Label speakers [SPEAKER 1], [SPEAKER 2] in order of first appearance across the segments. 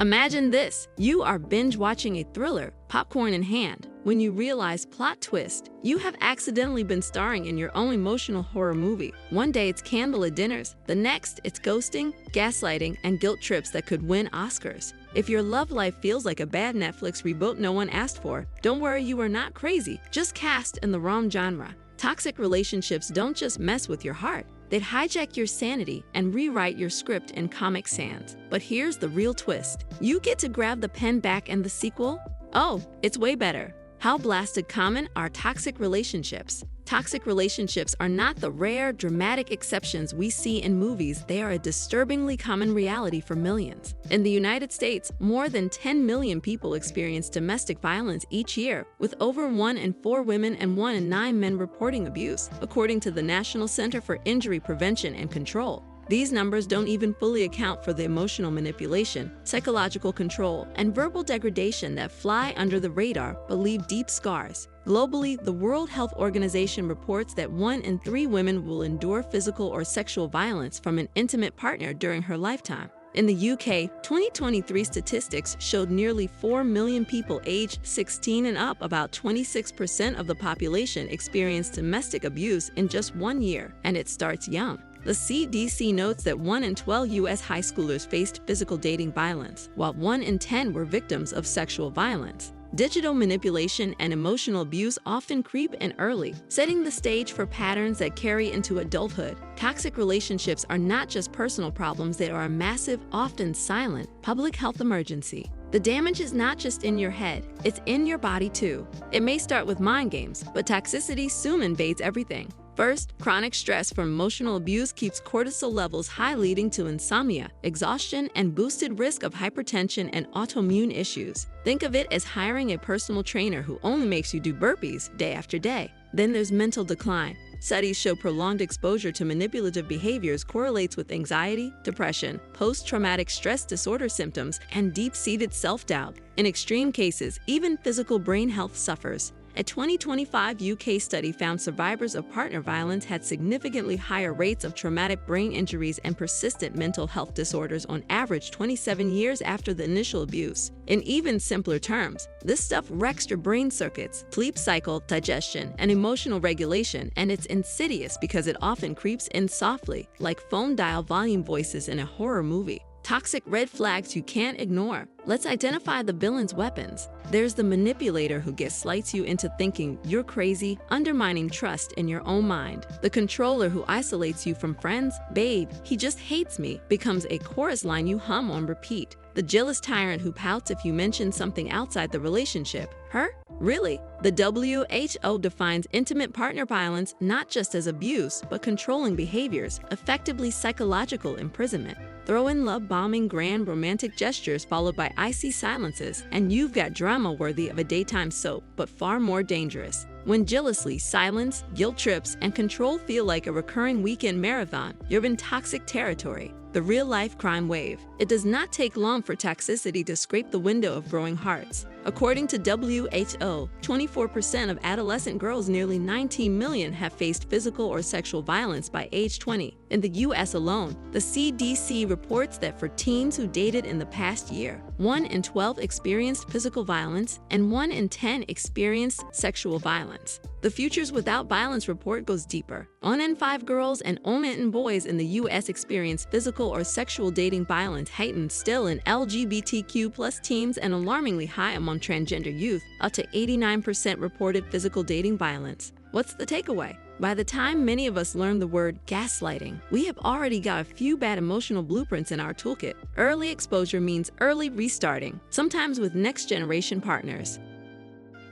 [SPEAKER 1] Imagine this. You are binge watching a thriller, popcorn in hand. When you realize, plot twist, you have accidentally been starring in your own emotional horror movie. One day it's candlelit dinners, the next it's ghosting, gaslighting, and guilt trips that could win Oscars. If your love life feels like a bad Netflix reboot no one asked for, don't worry, you are not crazy, just cast in the wrong genre. Toxic relationships don't just mess with your heart. They'd hijack your sanity and rewrite your script in Comic Sans. But here's the real twist. You get to grab the pen back and the sequel? Oh, it's way better. How blasted common are toxic relationships? Toxic relationships are not the rare, dramatic exceptions we see in movies. They are a disturbingly common reality for millions. In the United States, more than 10 million people experience domestic violence each year, with over 1 in 4 women and 1 in 9 men reporting abuse, according to the National Center for Injury Prevention and Control. These numbers don't even fully account for the emotional manipulation, psychological control, and verbal degradation that fly under the radar but leave deep scars. Globally, the World Health Organization reports that 1 in 3 women will endure physical or sexual violence from an intimate partner during her lifetime. In the UK, 2023 statistics showed nearly 4 million people aged 16 and up, about 26% of the population, experienced domestic abuse in just 1 year, and it starts young. The CDC notes that 1 in 12 U.S. high schoolers faced physical dating violence, while 1 in 10 were victims of sexual violence. Digital manipulation and emotional abuse often creep in early, setting the stage for patterns that carry into adulthood. Toxic relationships are not just personal problems, they are a massive, often silent, public health emergency. The damage is not just in your head, it's in your body too. It may start with mind games, but toxicity soon invades everything. First, chronic stress from emotional abuse keeps cortisol levels high, leading to insomnia, exhaustion, and boosted risk of hypertension and autoimmune issues. Think of it as hiring a personal trainer who only makes you do burpees day after day. Then there's mental decline. Studies show prolonged exposure to manipulative behaviors correlates with anxiety, depression, post-traumatic stress disorder symptoms, and deep-seated self-doubt. In extreme cases, even physical brain health suffers. A 2025 UK study found survivors of partner violence had significantly higher rates of traumatic brain injuries and persistent mental health disorders on average 27 years after the initial abuse. In even simpler terms, this stuff wrecks your brain circuits, sleep cycle, digestion, and emotional regulation, and it's insidious because it often creeps in softly, like phone dial volume voices in a horror movie. Toxic red flags you can't ignore. Let's identify the villain's weapons. There's the manipulator who gaslights you into thinking you're crazy, undermining trust in your own mind. The controller who isolates you from friends. Babe, he just hates me, becomes a chorus line you hum on repeat. The jealous tyrant who pouts if you mention something outside the relationship. Her? Really? The WHO defines intimate partner violence not just as abuse, but controlling behaviors, effectively psychological imprisonment. Throw in love-bombing grand romantic gestures followed by icy silences, and you've got drama worthy of a daytime soap, but far more dangerous. When jealousy, silence, guilt trips, and control feel like a recurring weekend marathon, you're in toxic territory. The real-life crime wave. It does not take long for toxicity to scrape the window of growing hearts. According to WHO, 24% of adolescent girls, nearly 19 million, have faced physical or sexual violence by age 20. In the U.S. alone, the CDC reports that for teens who dated in the past year, 1 in 12 experienced physical violence and 1 in 10 experienced sexual violence. The Futures Without Violence report goes deeper. 1 in 5 girls and 1 in boys in the U.S. experience physical or sexual dating violence, heightened still in LGBTQ+ teens and alarmingly high among transgender youth. Up to 89% reported physical dating violence. What's the takeaway? By the time many of us learn the word gaslighting, we have already got a few bad emotional blueprints in our toolkit. Early exposure means early restarting, sometimes with next-generation partners.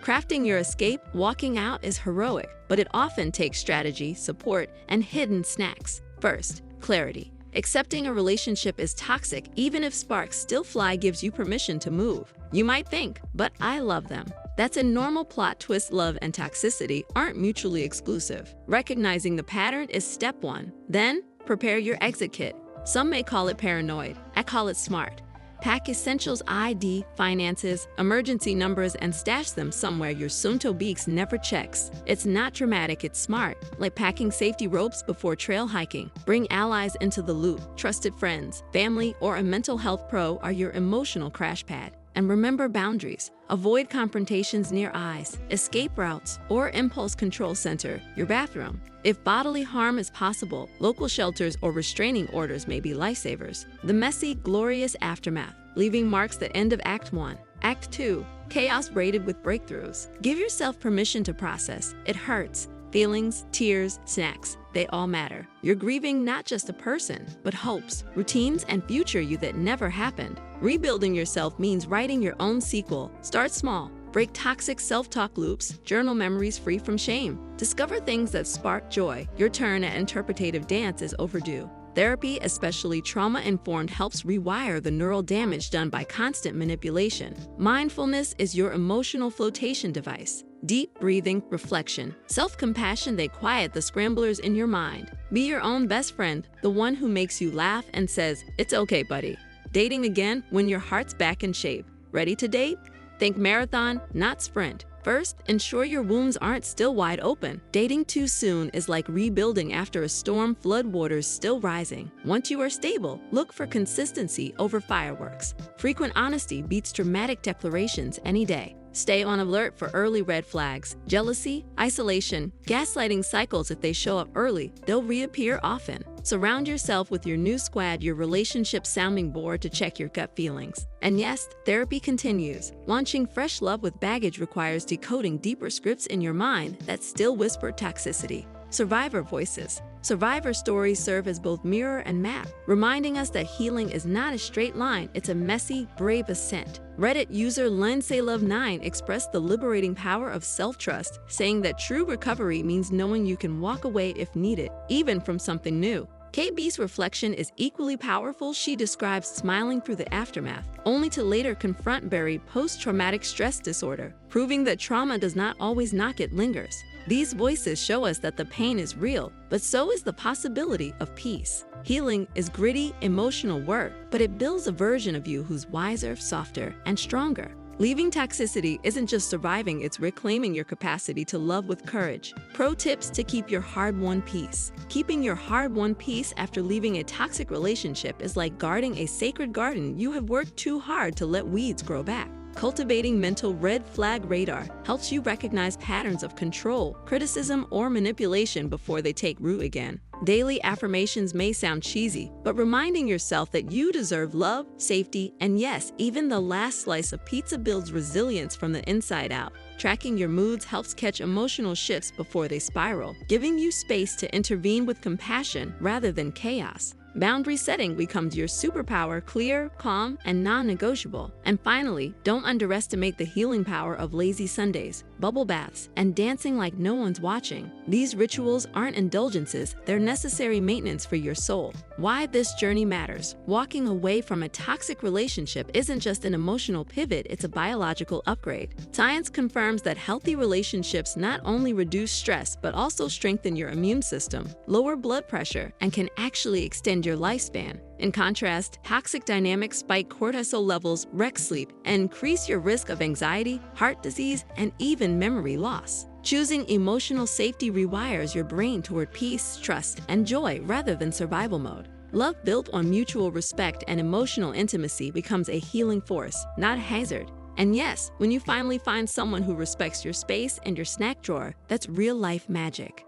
[SPEAKER 1] Crafting your escape, walking out is heroic, but it often takes strategy, support, and hidden snacks. First, clarity. Accepting a relationship is toxic, even if sparks still fly, gives you permission to move. You might think, but I love them. That's a normal plot twist. Love and toxicity aren't mutually exclusive. Recognizing the pattern is step 1. Then, prepare your exit kit. Some may call it paranoid. I call it smart. Pack essentials ID, finances, emergency numbers, and stash them somewhere your Sunto Beaks never checks. It's not dramatic, it's smart, like packing safety ropes before trail hiking. Bring allies into the loop. Trusted friends, family, or a mental health pro are your emotional crash pad. And remember boundaries. Avoid confrontations near eyes, escape routes, or impulse control center, your bathroom. If bodily harm is possible, local shelters or restraining orders may be lifesavers. The messy, glorious aftermath, leaving marks at end of Act 1. Act 2, chaos braided with breakthroughs. Give yourself permission to process. It hurts. Feelings, tears, snacks, they all matter. You're grieving not just a person, but hopes, routines, and future you that never happened. Rebuilding yourself means writing your own sequel. Start small. Break toxic self-talk loops, journal memories free from shame. Discover things that spark joy. Your turn at interpretative dance is overdue. Therapy, especially trauma-informed, helps rewire the neural damage done by constant manipulation. Mindfulness is your emotional flotation device. Deep breathing, reflection, self-compassion, they quiet the scramblers in your mind. Be your own best friend, the one who makes you laugh and says, "It's okay, buddy." Dating again when your heart's back in shape. Ready to date? Think marathon, not sprint. First, ensure your wounds aren't still wide open. Dating too soon is like rebuilding after a storm, floodwaters still rising. Once you are stable, look for consistency over fireworks. Frequent honesty beats dramatic declarations any day. Stay on alert for early red flags. Jealousy, isolation, gaslighting cycles. If they show up early, they'll reappear often. Surround yourself with your new squad, your relationship sounding board, to check your gut feelings. And yes, therapy continues. Launching fresh love with baggage requires decoding deeper scripts in your mind that still whisper toxicity. Survivor voices. Survivor stories serve as both mirror and map, reminding us that healing is not a straight line, it's a messy, brave ascent. Reddit user LensayLove9 expressed the liberating power of self-trust, saying that true recovery means knowing you can walk away if needed, even from something new. KB's reflection is equally powerful. She describes smiling through the aftermath, only to later confront buried post-traumatic stress disorder, proving that trauma does not always knock, it lingers. These voices show us that the pain is real, but so is the possibility of peace. Healing is gritty, emotional work, but it builds a version of you who's wiser, softer, and stronger. Leaving toxicity isn't just surviving, it's reclaiming your capacity to love with courage. Pro tips to keep your hard-won peace. Keeping your hard-won peace after leaving a toxic relationship is like guarding a sacred garden you have worked too hard to let weeds grow back. Cultivating mental red flag radar helps you recognize patterns of control, criticism, or manipulation before they take root again. Daily affirmations may sound cheesy, but reminding yourself that you deserve love, safety, and yes, even the last slice of pizza builds resilience from the inside out. Tracking your moods helps catch emotional shifts before they spiral, giving you space to intervene with compassion rather than chaos. Boundary setting becomes your superpower, clear, calm, and non-negotiable. And finally, don't underestimate the healing power of lazy Sundays, bubble baths, and dancing like no one's watching. These rituals aren't indulgences, they're necessary maintenance for your soul. Why this journey matters. Walking away from a toxic relationship isn't just an emotional pivot, it's a biological upgrade. Science confirms that healthy relationships not only reduce stress, but also strengthen your immune system, lower blood pressure, and can actually extend your lifespan. In contrast, toxic dynamics spike cortisol levels, wreck sleep, and increase your risk of anxiety, heart disease, and even memory loss. Choosing emotional safety rewires your brain toward peace, trust, and joy rather than survival mode. Love built on mutual respect and emotional intimacy becomes a healing force, not a hazard. And yes, when you finally find someone who respects your space and your snack drawer, that's real-life magic.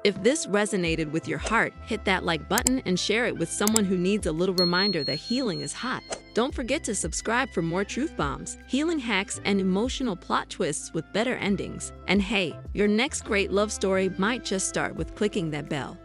[SPEAKER 1] If this resonated with your heart, hit that like button and share it with someone who needs a little reminder that healing is hot. Don't forget to subscribe for more truth bombs, healing hacks, and emotional plot twists with better endings. And hey, your next great love story might just start with clicking that bell.